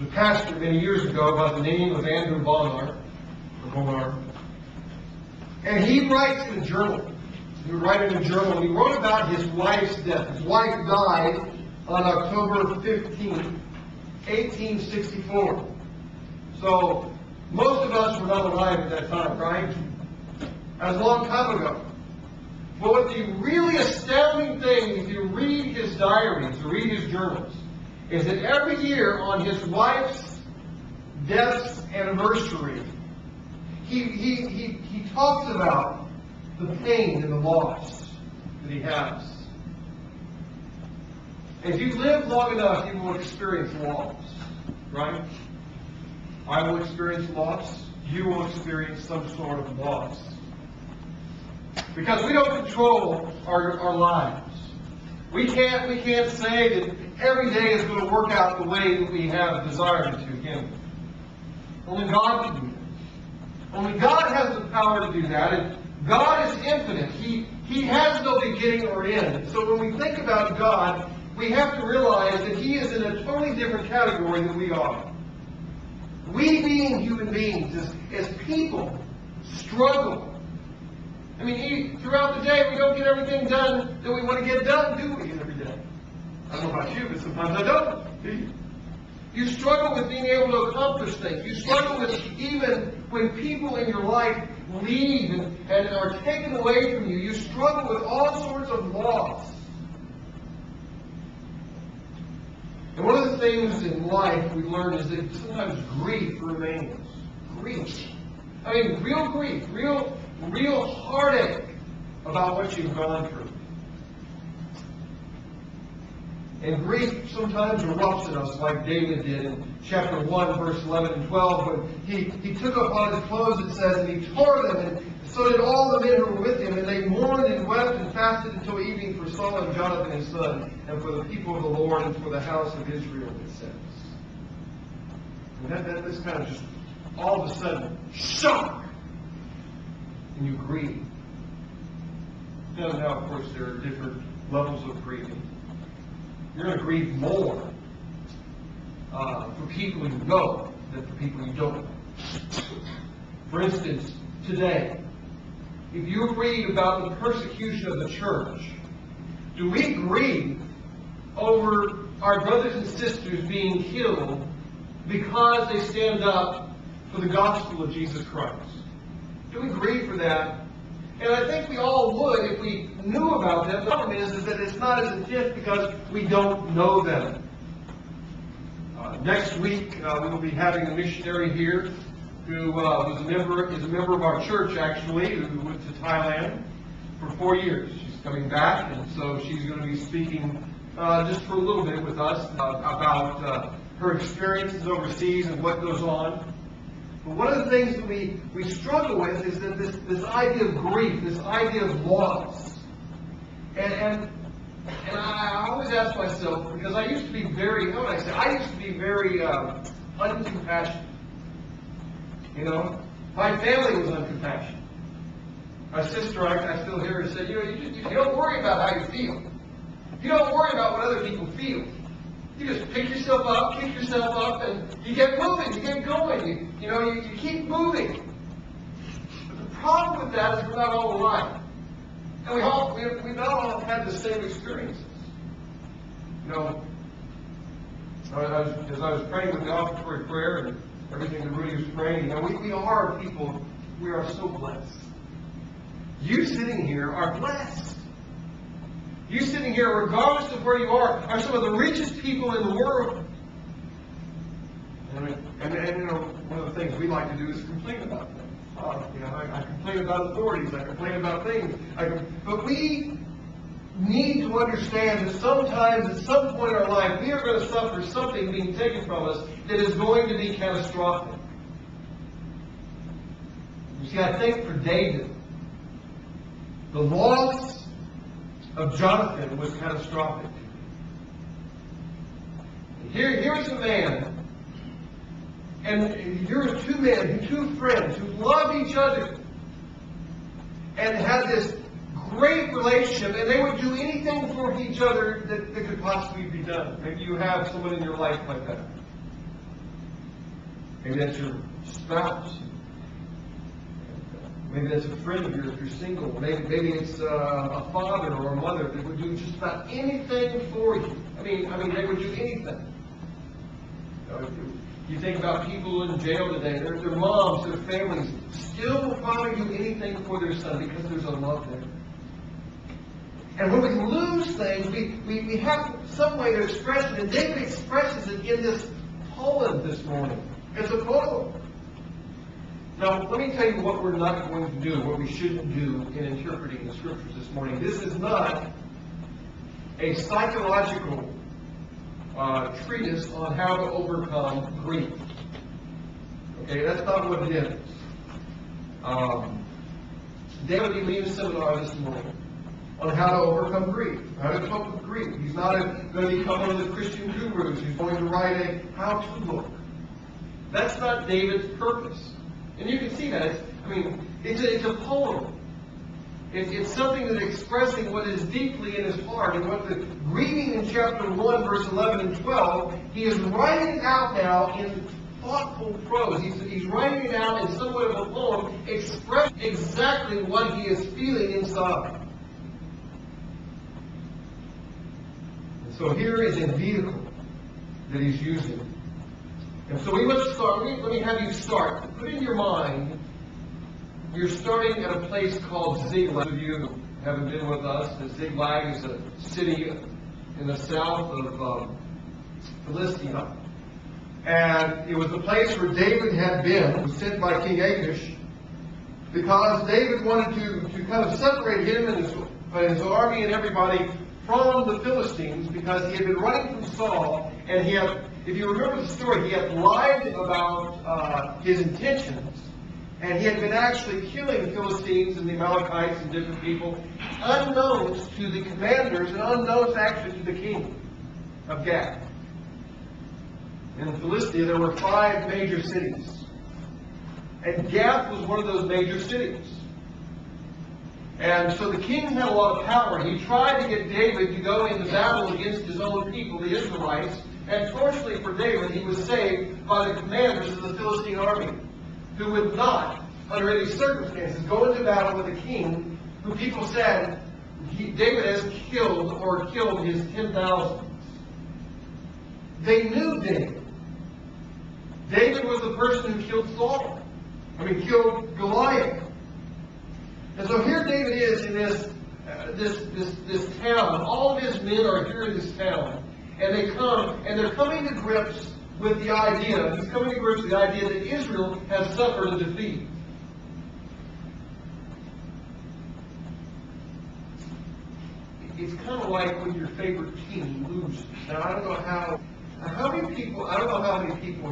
a pastor many years ago by the name of Andrew Bonar, and he writes in a journal. He would write in a journal, and he wrote about his wife's death. His wife died on October 15, 1864. So, most of us were not alive at that time, right? That was a long time ago. But what the really astounding thing, if you read his diaries, or read his journals, is that every year on his wife's death's anniversary, he talks about the pain and the loss that he has. If you live long enough, you will experience loss, right? I will experience loss. You will experience some sort of loss. Because we don't control our lives. We can't say that every day is going to work out the way that we have desired it to, can we? Only God can do that. Only God has the power to do that. And God is infinite. He has no beginning or end. So when we think about God, we have to realize that He is in a totally different category than we are. We being human beings, as people, struggle. I mean, throughout the day, we don't get everything done that we want to get done, do we, every day? I don't know about you, but sometimes I don't. Do you? You struggle with being able to accomplish things. You struggle with even when people in your life leave and are taken away from you. You struggle with all sorts of loss. And one of the things in life we learn is that sometimes grief remains. Grief. I mean, real grief, real heartache about what you've gone through. And grief sometimes erupts in us like David did in chapter 1, verse 11 and 12, when he took upon his clothes, it says, and he tore them, and so did all the men who were with him, and they mourned and wept and fasted until evening for Saul and Jonathan his son, and for the people of the Lord, and for the house of Israel, it says. And this kind of just, all of a sudden, shock! And you grieve. Now, of course, there are different levels of grieving. You're going to grieve more for people you know than for people you don't know. For instance, today, if you read about the persecution of the church, do we grieve over our brothers and sisters being killed because they stand up for the gospel of Jesus Christ? Do we grieve for that? And I think we all would if we knew about them. The problem is that it's not as intense because we don't know them. Next week, we will be having a missionary here who is a member of our church, actually, who went to Thailand for 4 years. She's coming back, and so she's going to be speaking just for a little bit with us about her experiences overseas and what goes on. But one of the things that we struggle with is that this idea of grief, this idea of loss. And I always ask myself, because I used to be very, uncompassionate. You know, my family was uncompassionate. My sister, I still hear her say, you don't worry about how you feel. You don't worry about what other people feel. You just pick yourself up, kick yourself up, and you get moving, you get going. You keep moving. But the problem with that is we're not all alike. And we not all had the same experiences. As I was praying with the offertory prayer and everything that Rudy was praying, we are people, we are so blessed. You sitting here are blessed. You sitting here, regardless of where you are some of the richest people in the world. And one of the things we like to do is complain about things. I complain about authorities. I complain about things. But we need to understand that sometimes, at some point in our life, we are going to suffer something being taken from us that is going to be catastrophic. You see, I think for David, the loss of Jonathan was catastrophic. Here's a man, and here's two men, two friends who loved each other and had this great relationship, and they would do anything for each other that could possibly be done. Maybe you have someone in your life like that. Maybe that's your spouse. Maybe that's a friend of yours if you're single. Maybe it's a father or a mother that would do just about anything for you. I mean, they would do anything. You think about people in jail today, their moms, their families still will probably do anything for their son because there's a love there. And when we lose things, we have some way to express it, and David expresses it in this poem this morning. It's a poem. Now, let me tell you what we're not going to do, what we shouldn't do in interpreting the Scriptures this morning. This is not a psychological treatise on how to overcome grief. Okay, that's not what it is. David will be leading a seminar this morning on how to overcome grief, how to cope with grief. He's not going to become one of the Christian gurus. He's going to write a how-to book. That's not David's purpose. And you can see that. It's a poem. It's something that's expressing what is deeply in his heart. And what the reading in chapter 1, verse 11 and 12, he is writing it out now in thoughtful prose. He's writing it out in somewhat of a poem, expressing exactly what he is feeling inside. And so here is a vehicle that he's using. And so we must start. Let me have you start. Put in your mind, you're starting at a place called Ziklag. Those of you who haven't been with us, the Ziklag is a city in the south of Philistia. And it was the place where David had been, sent by King Achish, because David wanted to kind of separate him and his army and everybody from the Philistines, because he had been running from Saul, and he had, if you remember the story, he had lied about his intentions, and he had been actually killing Philistines and the Amalekites and different people, unknowns to the commanders and unknowns actually to the king of Gath. In Philistia, there were 5 major cities, and Gath was one of those major cities. And so the king had a lot of power. He tried to get David to go into battle against his own people, the Israelites. And fortunately for David, he was saved by the commanders of the Philistine army, who would not, under any circumstances, go into battle with a king who people said David has killed his 10,000. They knew David. David was the person who killed killed Goliath. And so here David is in this town. All of his men are here in this town. And they're coming to grips with the idea, he's coming to grips with the idea that Israel has suffered a defeat. It's kind of like when your favorite team loses. Now, I don't know how many people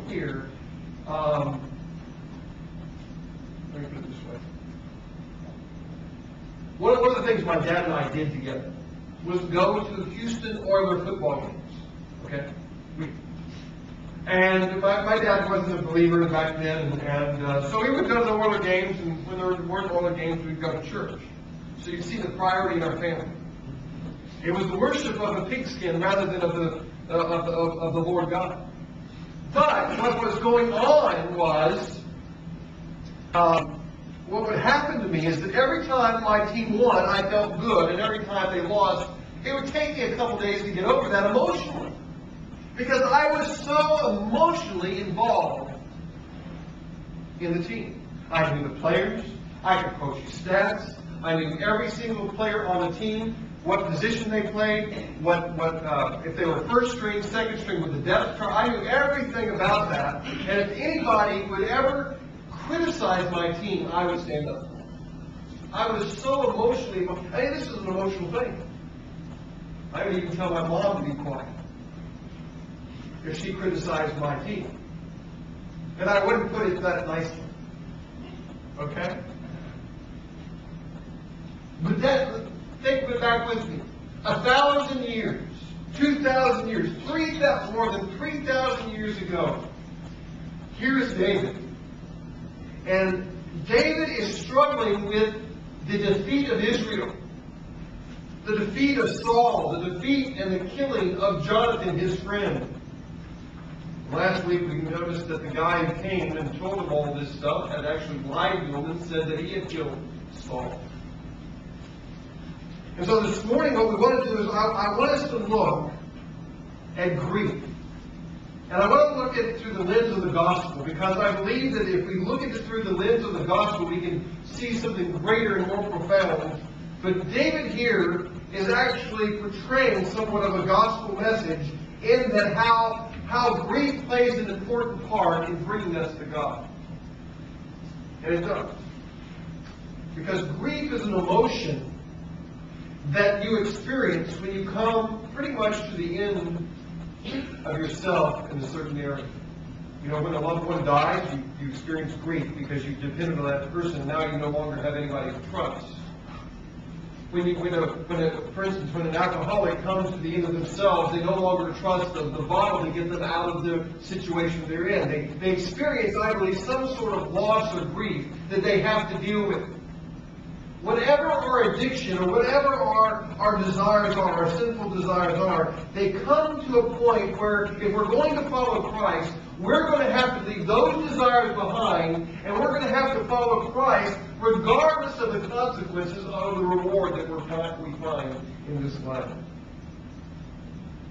here, let me put it this way. One of the things my dad and I did together was go to Houston Oilers football games. Okay? And my dad wasn't a believer back then, and so we would go to the Oilers games, and when there weren't Oilers games, we'd go to church. So you see the priority in our family. It was the worship of a pigskin rather than of the Lord God. But what was going on was, what would happen to me is that every time my team won, I felt good, and every time they lost, it would take me a couple days to get over that emotionally. Because I was so emotionally involved in the team. I knew the players, I could coach the stats, I knew every single player on the team, what position they played, what if they were first string, second string with the depth chart. I knew everything about that. And if anybody would ever criticize my team, I would stand up. I was so emotionally, this is an emotional thing. I would even tell my mom to be quiet if she criticized my team. And I wouldn't put it that nicely. Okay? But think of it back with me. 1,000 years, 2,000 years, 3,000, more than 3,000 years ago, here's David. And David is struggling with the defeat of Israel, the defeat of Saul, the defeat and the killing of Jonathan, his friend. Last week we noticed that the guy who came and told him all this stuff had actually lied to him and said that he had killed Saul. And so this morning what we want to do is I want us to look at grief. And I want to look at it through the lens of the gospel, because I believe that if we look at it through the lens of the gospel, we can see something greater and more profound. But David here is actually portraying somewhat of a gospel message in that how grief plays an important part in bringing us to God. And it does. Because grief is an emotion that you experience when you come pretty much to the end of yourself in a certain area. You know, when a loved one dies, you experience grief because you depended on that person, and now you no longer have anybody to trust. For instance, when an alcoholic comes to the end of themselves, they no longer trust the bottle to get them out of the situation they're in. They experience, I believe, some sort of loss or grief that they have to deal with. Whatever our addiction or whatever our desires are, our sinful desires are, they come to a point where if we're going to follow Christ, we're going to have to leave those desires behind, and we're going to have to follow Christ regardless of the consequences of the reward that we find in this life.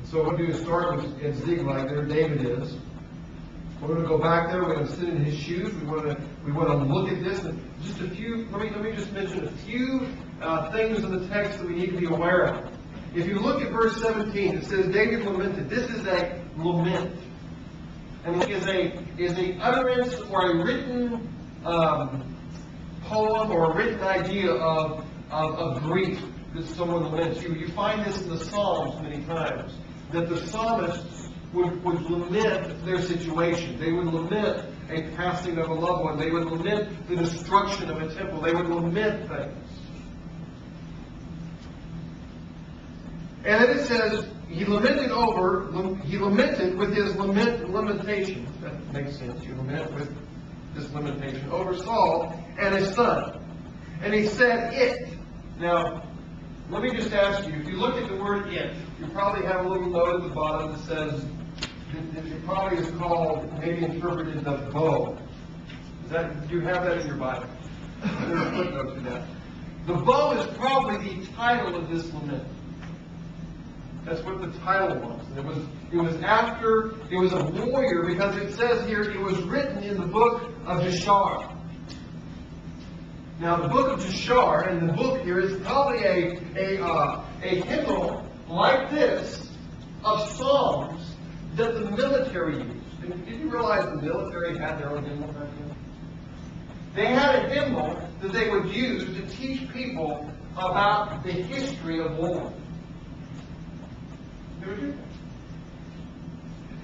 So what we do is start at Ziklag, there David is. We're going to go back there. We're going to sit in his shoes. We want to look at this. And just a few. Let me just mention a few things in the text that we need to be aware of. If you look at verse 17, it says David lamented. This is a lament, and is a utterance or a written poem or a written idea of grief that someone laments. You find this in the Psalms many times, that the psalmists would lament their situation. They would lament a passing of a loved one. They would lament the destruction of a temple. They would lament things. And then it says, he lamented with his lamentation. That makes sense. You lament with this lamentation over Saul and his son. And he said, it. Now, let me just ask you, if you look at the word it, you probably have a little note at the bottom that says, it probably is called, maybe interpreted, the bow. Do you have that in your Bible? There's a footnote to that. The bow is probably the title of this lament. That's what the title was. It was a warrior, because it says here it was written in the book of Jashar. Now the book of Jashar, and the book here, is probably a hymnal like this of psalms that the military used. And did you realize the military had their own hymnal back then? They had a hymnal that they would use to teach people about the history of war. They would do that.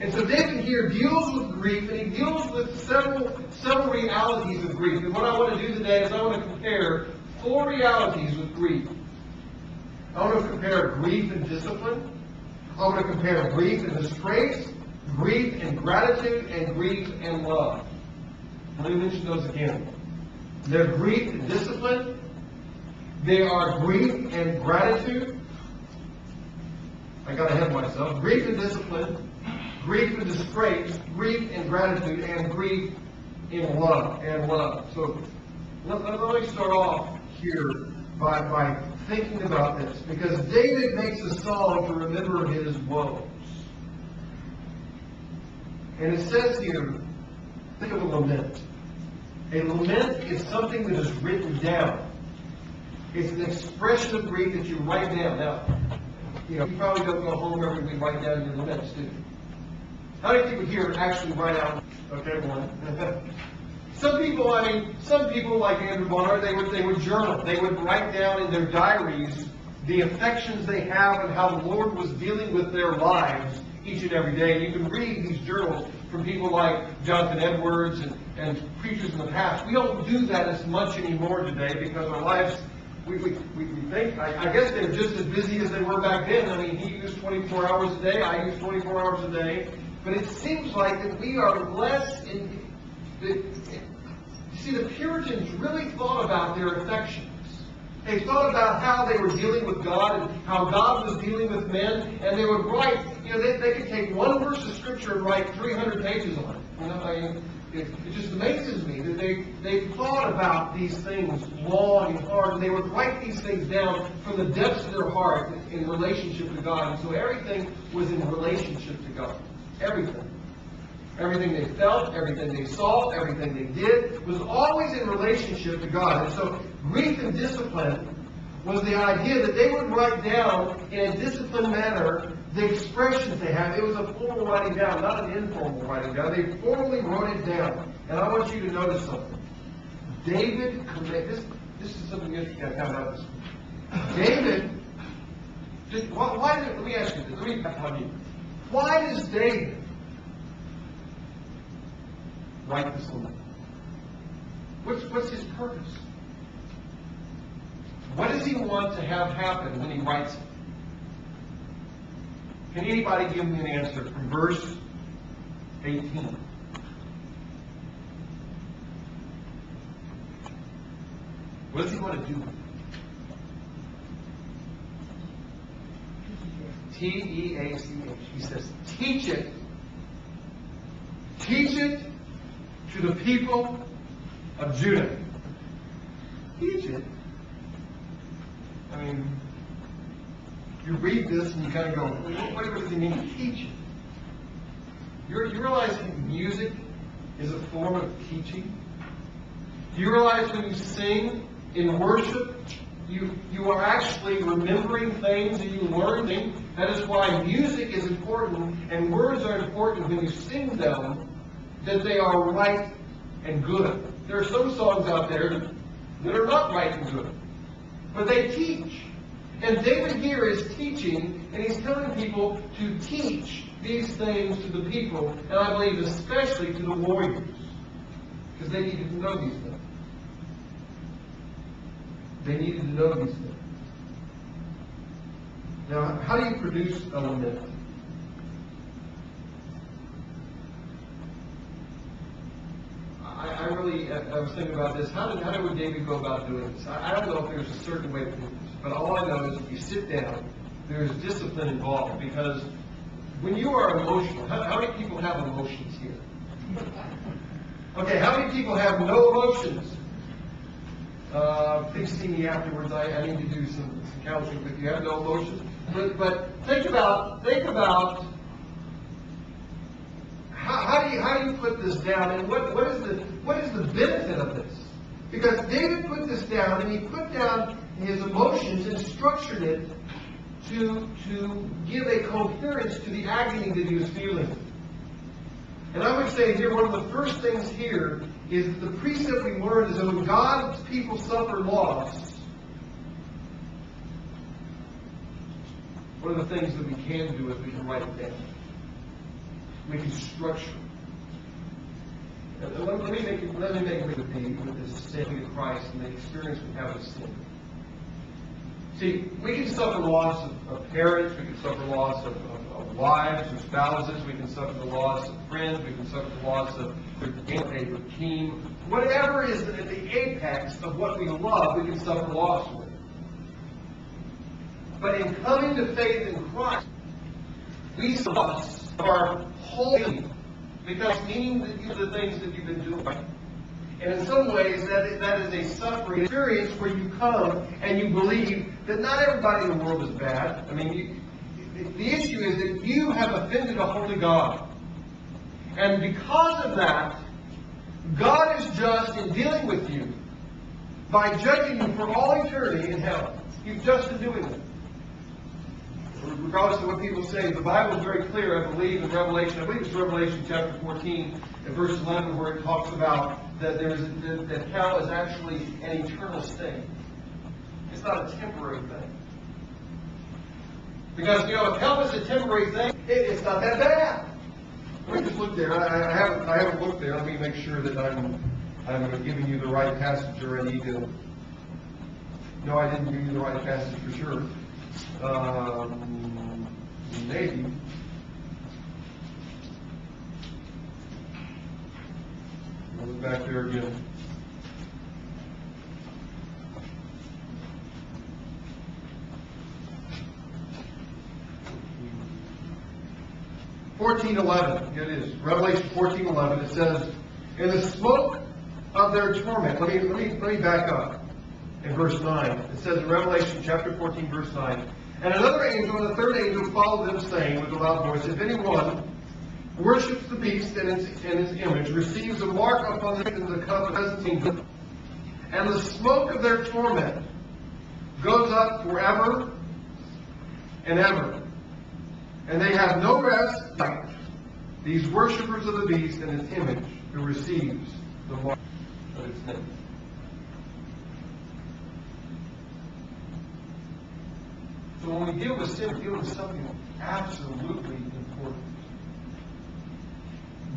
And so David here deals with grief, and he deals with several realities of grief. And what I want to do today is I want to compare 4 realities with grief. I want to compare grief and discipline. I want to compare grief and disgrace, grief and gratitude, and grief and love. Let me mention those again. They're grief and discipline. They are grief and gratitude. I got ahead of myself. Grief and discipline, grief and disgrace, grief and gratitude, and grief in love. So let me start off here by thinking about this, because David makes a song to remember his woes. And it says here, think of a lament. A lament is something that is written down. It's an expression of grief that you write down. Now, you probably don't go home every week and write down your laments, do you? How many people here actually write out? Okay, one. Some people like Andrew Bonner, they would journal. They would write down in their diaries the affections they have and how the Lord was dealing with their lives each and every day. You can read these journals from people like Jonathan Edwards and preachers in the past. We don't do that as much anymore today because our lives, we think, I guess they're just as busy as they were back then. I mean, he used 24 hours a day, I use 24 hours a day. But it seems like that we are less see, the Puritans really thought about their affections. They thought about how they were dealing with God and how God was dealing with men, and they would write, they could take one verse of Scripture and write 300 pages on it. It just amazes me that they thought about these things long and hard, and they would write these things down from the depths of their heart in relationship to God. And so everything was in relationship to God. Everything. Everything they felt, everything they saw, everything they did was always in relationship to God. And so grief and discipline was the idea that they would write down in a disciplined manner the expressions they have. It was a formal writing down, not an informal writing down. They formally wrote it down. And I want you to notice something. David committed, this is something interesting I found out this week. David, let me ask you this. Let me tell you. Why does David write this letter? What's his purpose? What does he want to have happen when he writes it? Can anybody give me an answer from verse 18? What does he want to do with it? T-E-A-C-H. He says, teach it. Teach it to the people of Judah. Teach it. I mean, you read this and you kind of go, what does he mean to teach it? You realize that music is a form of teaching? Do you realize when you sing in worship, you are actually remembering things and you learn things? That is why music is important and words are important when you sing them, that they are right and good. There are some songs out there that are not right and good, but they teach. And David here is teaching, and he's telling people to teach these things to the people, and I believe especially to the warriors, because they needed to know these things. They needed to know these things. Now, how do you produce a lament? I was thinking about this. How would David go about doing this? I don't know if there's a certain way to do this, but all I know is if you sit down, there's discipline involved, because when you are emotional, how many people have emotions here? Okay, how many people have no emotions? Please see me afterwards. I need to do some counseling with you. Have no emotions. But think about how do you put this down, and what is the benefit of this? Because David put this down, and he put down his emotions and structured it to give a coherence to the agony that he was feeling. And I would say here, one of the first things here is that the precept we learned is that when God's people suffer loss, one of the things that we can do is we can write it down. We can structure it. Let me make it with this saving of Christ and the experience we have with sin. See, we can suffer loss of parents, we can suffer loss of wives or spouses, we can suffer the loss of friends, we can suffer the loss of a favorite team. Whatever is at the apex of what we love, we can suffer loss with. But in coming to faith in Christ, we suffer loss of our whole being, because meaning that these are the things that you've been doing. And in some ways, that is a suffering experience where you come and you believe that not everybody in the world is bad. I mean, the issue is that you have offended a holy God. And because of that, God is just in dealing with you by judging you for all eternity in hell. He's just in doing it. Regardless of what people say, the Bible is very clear, I believe, in Revelation. I believe it's Revelation chapter 14 and verse 11, where it talks about that that hell is actually an eternal state. It's not a temporary thing. Because, if hell is a temporary thing, it's not that bad. Let me just look there. I haven't looked there. Let me make sure that I'm giving you the right passage, or I need to. No, I didn't give you the right passage for sure. Maybe. We'll look back there again. 14:11, here it is, Revelation 14:11, it says, "In the smoke of their torment," let me back up. In verse 9, it says in Revelation chapter 14, verse 9, "And another angel, and the third angel, followed them, saying with a loud voice, If anyone worships the beast and its image, receives a mark upon the and the cup of the kingdom, and the smoke of their torment goes up forever and ever. And they have no rest, these worshippers of the beast and its image, who receives the mark of its name." So when we deal with sin, we deal with something absolutely important.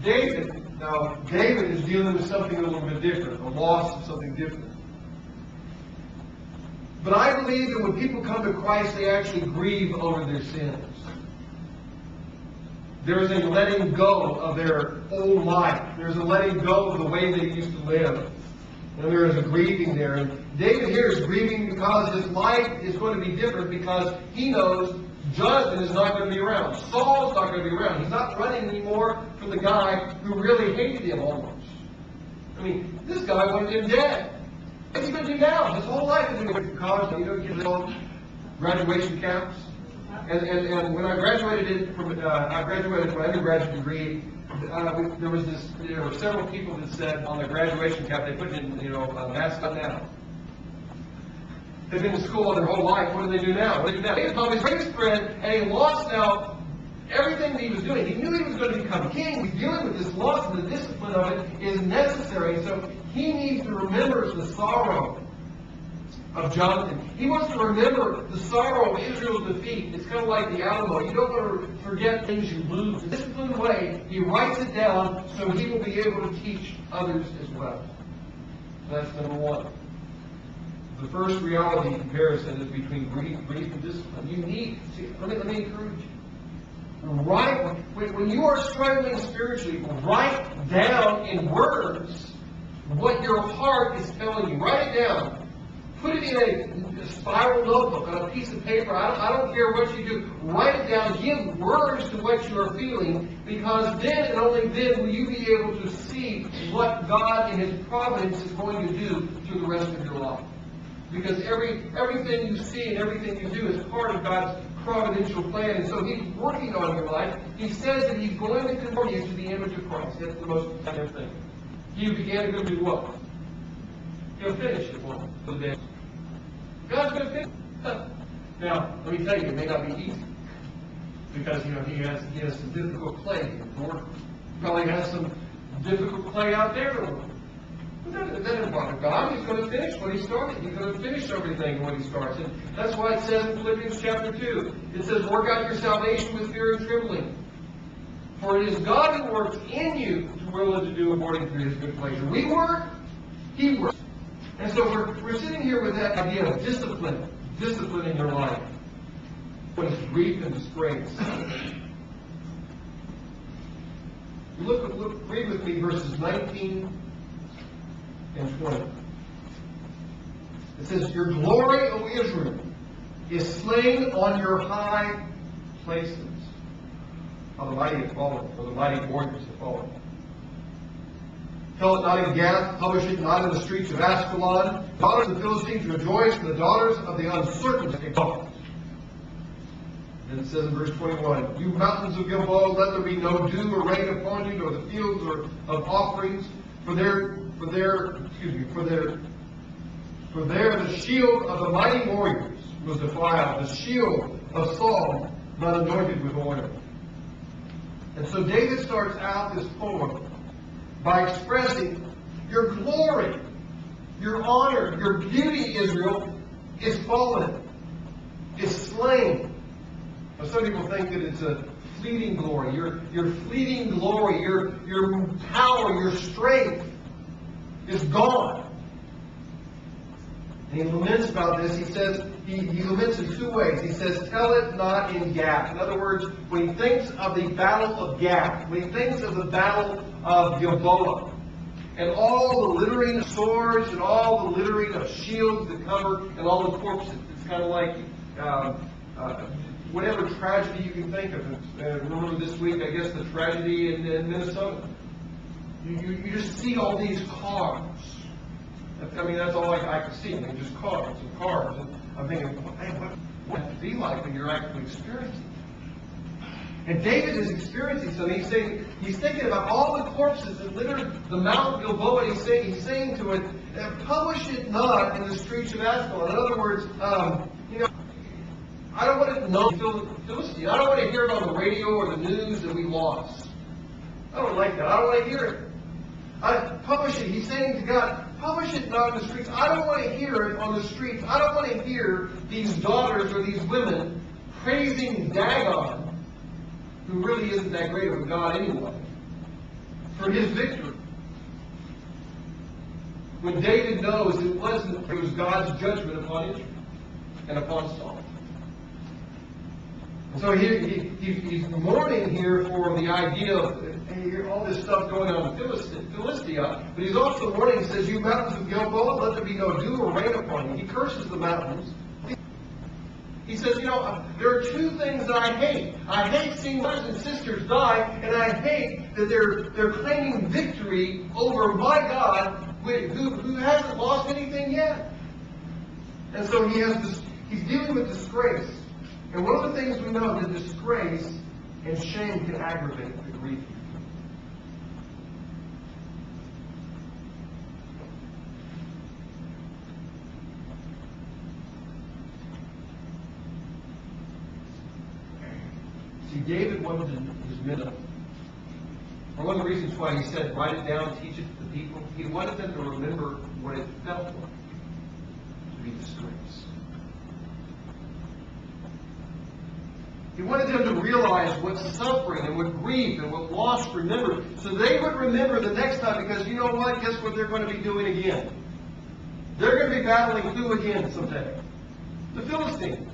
David is dealing with something a little bit different, a loss of something different. But I believe that when people come to Christ, they actually grieve over their sins. There's a letting go of their old life. There's a letting go of the way they used to live. And there is a grieving there. And David here is grieving because his life is going to be different, because he knows Jonathan is not going to be around. Saul's not going to be around. He's not running anymore from the guy who really hated him almost. I mean, this guy wanted him dead. What's he going to do now? His whole life is going to college. You know, kids all graduation camps. And when I graduated I graduated my undergraduate degree. There were several people that said on their graduation cap they put in, a mascot now. They've been in school all their whole life. What do they do now? What do they do now? He became his greatest friend, and he lost now everything that he was doing. He knew he was going to become king. He's dealing with this loss, and the discipline of it is necessary. So he needs to remember the sorrow of Jonathan. He wants to remember the sorrow of Israel's defeat. It's kind of like the Alamo. You don't want to forget things you lose. In a disciplined way, he writes it down so he will be able to teach others as well. That's number one. The first reality comparison is between grief and discipline. Let me encourage you. When you are struggling spiritually, write down in words what your heart is telling you. Write it down. Put it in a spiral notebook on a piece of paper. I don't care what you do. Write it down. Give words to what you are feeling, because then and only then will you be able to see what God in His providence is going to do through the rest of your life. Because everything you see and everything you do is part of God's providential plan. And so He's working on your life. He says that He's going to conform you to the image of Christ. That's the most important thing. He who began to do what? He'll finish it for you. God's going to finish it. Now, let me tell you, it may not be easy. Because, He has some difficult clay here. The Lord probably has some difficult clay out there. But that doesn't bother God. He's going to finish what He started. He's going to finish everything when He starts. And that's why it says in Philippians chapter 2, it says, "Work out your salvation with fear and trembling. For it is God who works in you to will and to do according to His good pleasure." We work, He works. And so we're sitting here with that idea of discipline in your life. What is grief and disgrace? Read with me verses 19 and 20. It says, "Your glory, O Israel, is slain on your high places." How the mighty have fallen, or the mighty warriors have fallen. "Tell it not in Gath, publish it not in the streets of Ascalon. The daughters of the Philistines rejoice, and the daughters of the uncertain exult." And it says in verse 21, "You mountains of Gilboa, let there be no dew or rain upon you, nor the fields of offerings, for there the shield of the mighty warriors was defiled, the shield of Saul not anointed with oil." And so David starts out this poem by expressing your glory, your honor, your beauty, Israel, is fallen, is slain. Now, some people think that it's a fleeting glory. Your fleeting glory, your power, your strength is gone. And he laments about this. He says, he laments in two ways. He says, "Tell it not in Gath." In other words, when he thinks of the battle of Gath, when he thinks of the battle of Gilboa, and all the littering of swords and all the littering of shields that cover and all the corpses, it's kind of like whatever tragedy you can think of. Remember this week, I guess, the tragedy in Minnesota. You just see all these cars. I mean, that's all I can see. I mean, just cars and cars. And I'm thinking, hey, what would it be like when you're actually experiencing it? And David is experiencing something. He's thinking about all the corpses that litter the Mount Gilboa. He's saying to it, publish it not in the streets of Ascalon. In other words, I don't want it to know Philistine. I don't want to hear it on the radio or the news that we lost. I don't like that. I don't want to hear it. Publish it. He's saying to God, publish it not in the streets. I don't want to hear it on the streets. I don't want to hear these daughters or these women praising Dagon, who really isn't that great of a God anyway, for his victory. When David knows it was God's judgment upon Israel and upon Saul. So he's mourning here for the idea of all this stuff going on in Philistia, but he's also mourning. He says, "You mountains of Gilboa, let there be no dew or rain upon you." He curses the mountains. He says, there are two things that I hate. I hate seeing brothers and sisters die, and I hate that they're claiming victory over my God, who hasn't lost anything yet. And so he's dealing with disgrace. And one of the things we know, that disgrace and shame can aggravate the grief. See, David wanted his men to, or one of the reasons why he said, write it down, teach it to the people, he wanted them to remember what it felt like to be disgraced. He wanted them to realize what suffering and what grief and what loss remembered, so they would remember the next time, because you know what? Guess what they're going to be doing again? They're going to be battling who again someday? The Philistines.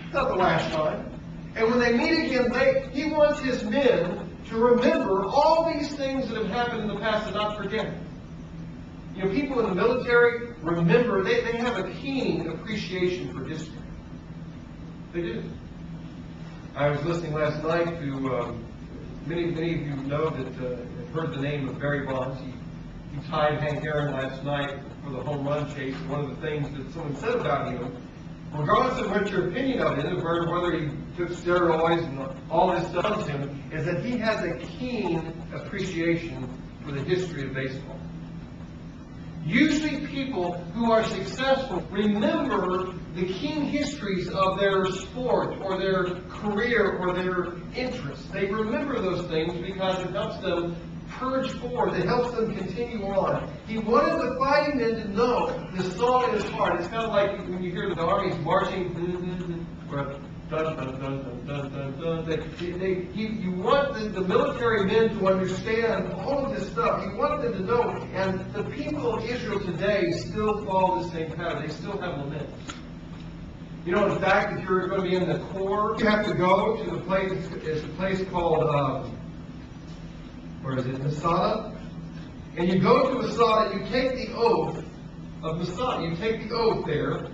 It's not the last time. And when they meet again, he wants his men to remember all these things that have happened in the past and not forget. People in the military remember, they have a keen appreciation for history. They do. I was listening last night to, many of you know that, have heard the name of Barry Bonds. He tied Hank Aaron last night for the home run chase. One of the things that someone said about him, regardless of what your opinion of him, or whether he took steroids and all this stuff to him, is that he has a keen appreciation for the history of baseball. Usually people who are successful remember the keen histories of their sport or their career or their interests. They remember those things because it helps them purge forward. It helps them continue on. He wanted the fighting men to know the song in his heart. It's kind of like when you hear the armies marching, or dun, dun, dun, dun, dun, dun, dun. You want the military men to understand all of this stuff. You want them to know. And the people of Israel today still follow the same pattern. They still have laments. In fact, if you're going to be in the Corps, you have to go to the place. It's a place called, Masada. And you go to Masada, you take the oath of Masada. You take the oath there.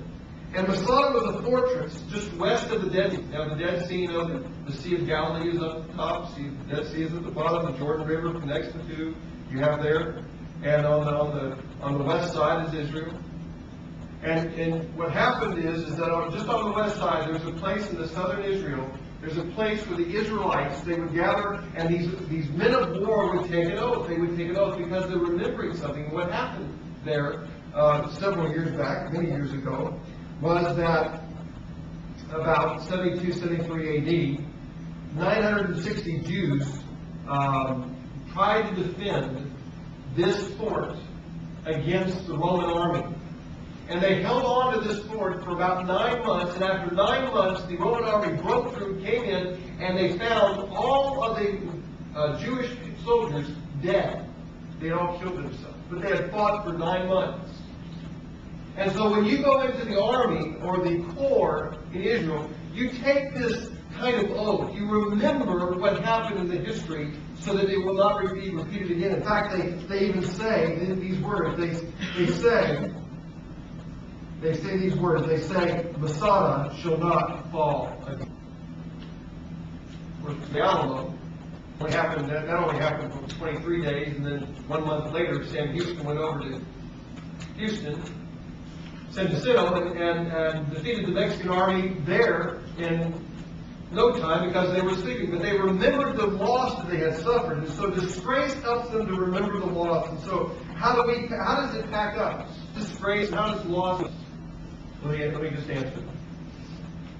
And Masada was a fortress just west of the Dead Sea. Now, the Dead Sea, the Sea of Galilee is up the top. The Dead Sea is at the bottom. The Jordan River connects the two. You have there. And on the west side is Israel. And what happened is that just on the west side, there's a place in the southern Israel. There's a place where the Israelites, they would gather, and these men of war would take an oath. They would take an oath because they're remembering something. What happened there several years back, many years ago, was that about 72, 73 AD, 960 Jews tried to defend this fort against the Roman army. And they held on to this fort for about 9 months, and after 9 months, the Roman army broke through, came in, and they found all of the Jewish soldiers dead. They had all killed themselves, but they had fought for 9 months. And so when you go into the army or the corps in Israel, you take this kind of oath. You remember what happened in the history so that it will not be repeated again. In fact, they even say these words. They say, they say these words. They say, Masada shall not fall again. The Alamo that only happened for 23 days, and then 1 month later, Sam Houston went over to Houston, San Jacinto, and defeated the Mexican army there in no time because they were sleeping. But they remembered the loss that they had suffered, and so disgrace helps them to remember the loss. And so, how does it pack up? Disgrace, how does loss? Let me just answer.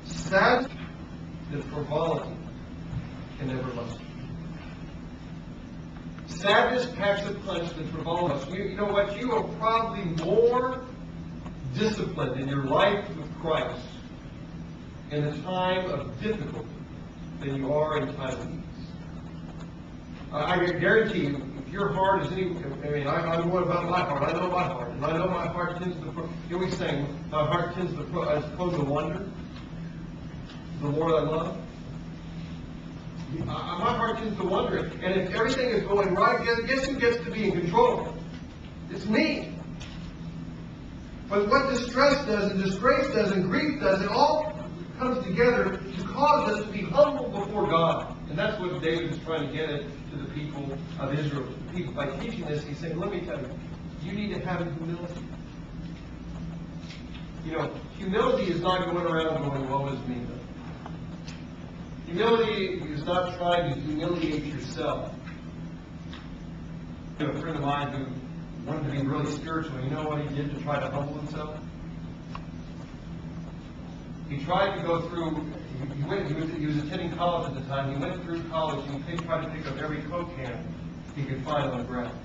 Sadness and frivolity can never last. Sadness packs a punch than frivolity. You know what? You are probably more disciplined in your life with Christ in a time of difficulty than you are in time of ease. I guarantee you, if your heart is any, I know about my heart. I know my heart, and I know my heart tends to. We saying my heart tends to prone to wonder. The Lord I love. My heart tends to wonder, and if everything is going right, guess who gets to be in control? It's me. But what distress does, and disgrace does, and grief does, it all comes together to cause us to be humble before God. And that's what David is trying to get at to the people of Israel. People, by teaching this, he's saying, let me tell you, you need to have humility. You know, humility is not going around going, woe is me. Humility is not trying to humiliate yourself. I have a friend of mine who wanted to be really spiritual. You know what he did to try to humble himself? He tried to go through, he was attending college at the time. He went through college and he tried to pick up every Coke can he could find on the ground.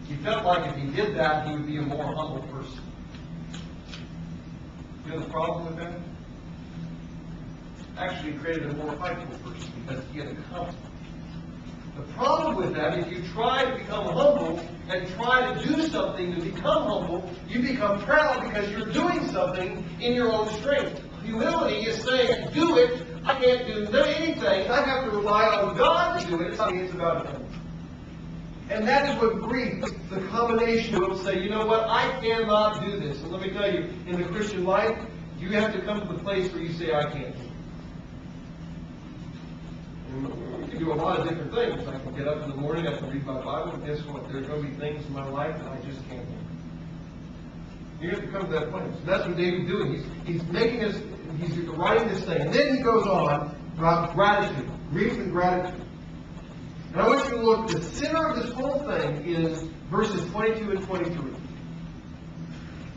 He felt like if he did that, he would be a more humble person. You know the problem with that? Actually created a more prideful person because he had a conflict. The problem with that is you try to become humble and try to do something to become humble, you become proud because you're doing something in your own strength. Humility is saying, do it, I can't do anything, I have to rely on God to do it. It's about Him. And that is what grief, the combination of say, you know what, I cannot do this. And let me tell you, in the Christian life, you have to come to the place where you say, I can't do it. I can do a lot of different things. I can get up in the morning, I can read my Bible, and guess what? There are going to be things in my life that I just can't do. You have to come to that place. And that's what David's doing. He's making us, he's writing this thing. And then he goes on about gratitude, grief and gratitude. And I want you to look, the center of this whole thing is verses 22 and 23.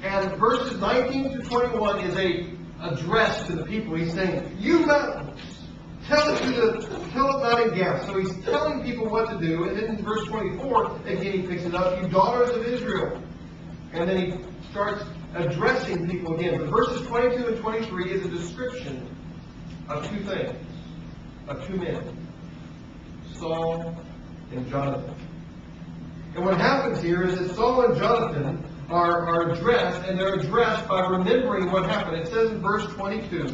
And verses 19 to 21 is a address to the people. He's saying, you mountains, tell it not in gas. So he's telling people what to do. And then in verse 24, again he picks it up, you daughters of Israel. And then he starts addressing people again. But verses 22 and 23 is a description of two things, of two men, Saul and Jonathan. And what happens here is that Saul and Jonathan are addressed, and they're addressed by remembering what happened. It says in verse 22,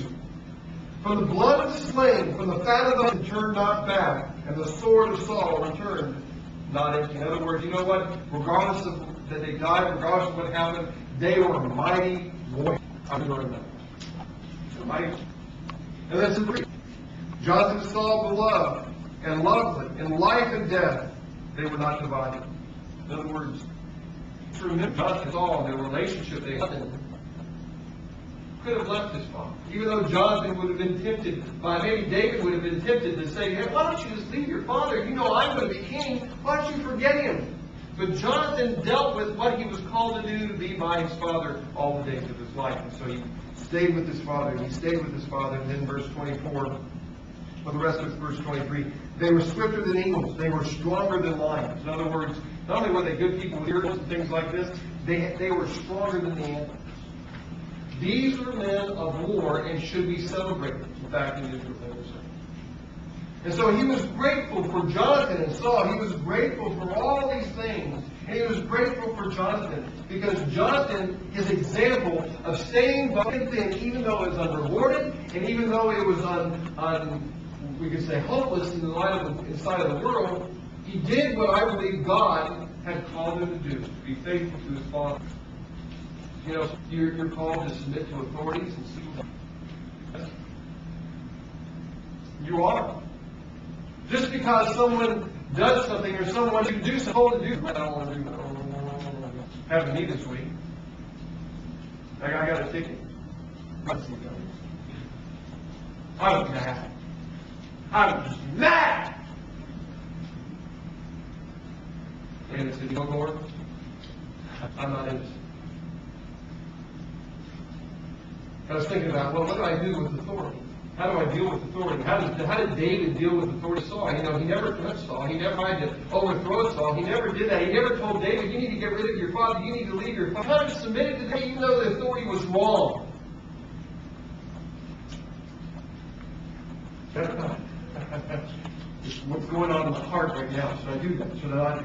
from the blood of the slain, from the fat of the turned not back, and the sword of Saul returned not empty. In other words, you know what? Regardless of that they died, regardless of what happened, they were mighty warriors. I'm going to remember. Mighty. And that's the brief. Jonathan Saul beloved and lovely, in life and death, they were not divided. In other words, to remember Jonathan Saul and their relationship they had could have left his father. Even though Jonathan would have been tempted by, maybe David would have been tempted to say, hey, why don't you just leave your father? You know I'm going to be king. Why don't you forget him? But Jonathan dealt with what he was called to do, to be by his father all the days of his life. And so he stayed with his father. He stayed with his father. And then verse 24, for the rest of verse 23, they were swifter than eagles. They were stronger than lions. In other words, not only were they good people with ears and things like this, they were stronger than the animals. These were men of war and should be celebrated. In fact, in Israel, they were so. And so he was grateful for Jonathan and Saul. He was grateful for all these things. And he was grateful for Jonathan because Jonathan, his example of staying by the thing, even though it was unrewarded, and even though it was we could say hopeless in the light of inside of the world, he did what I believe God had called him to do, to be faithful to his father. you're called to submit to authorities and see. You are. Just because someone does something or someone you do something to do, I don't want to do that. Happened to me this week. I got a ticket. I was mad. I was just mad. And I said, you know, Lord, I'm not innocent. I was thinking about, well, what do I do with authority? How do I deal with authority? How did David deal with authority? Saul, he never touched Saul. He never tried to overthrow Saul. He never did that. He never told David, you need to get rid of your father. You need to leave your father. He kind of submitted to David, even though the authority was wrong. Just what's going on in my heart right now? Should I do that? Should I not do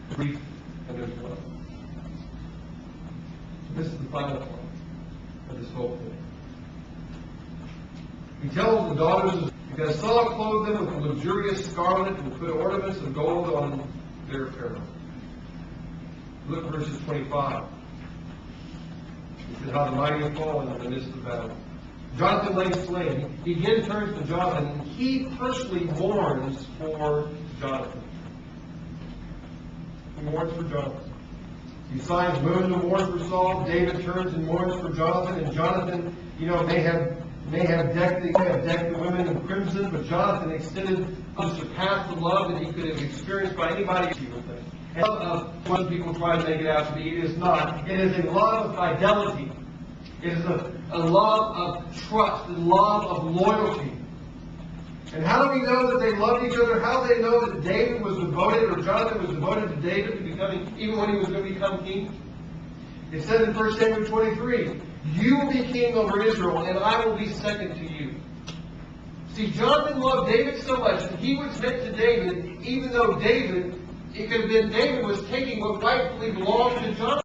that? Grief and there's love. This is the final part of this whole thing. He tells the daughters, because Saul clothed them with luxurious scarlet and put ornaments of gold on their apparel. Look at verses 25. He said, how the mighty have fallen in the midst of battle. Jonathan lay slain. He again turns to Jonathan, and he personally mourns for Jonathan. He mourns for Jonathan. He signs women to mourn for Saul. David turns and mourns for Jonathan. And Jonathan, may have decked the women in crimson, but Jonathan extended to surpass the love that he could have experienced by anybody else. And what people try to make it out to be, it is not. It is a love of fidelity. It is a love of trust, a love of loyalty. And how do we know that they loved each other? How do they know that David was devoted, or Jonathan was devoted to David to becoming, even when he was going to become king? It said in 1 Samuel 23, you will be king over Israel, and I will be second to you. See, Jonathan loved David so much that he would submit to David, even though it could have been David was taking what rightfully belonged to Jonathan.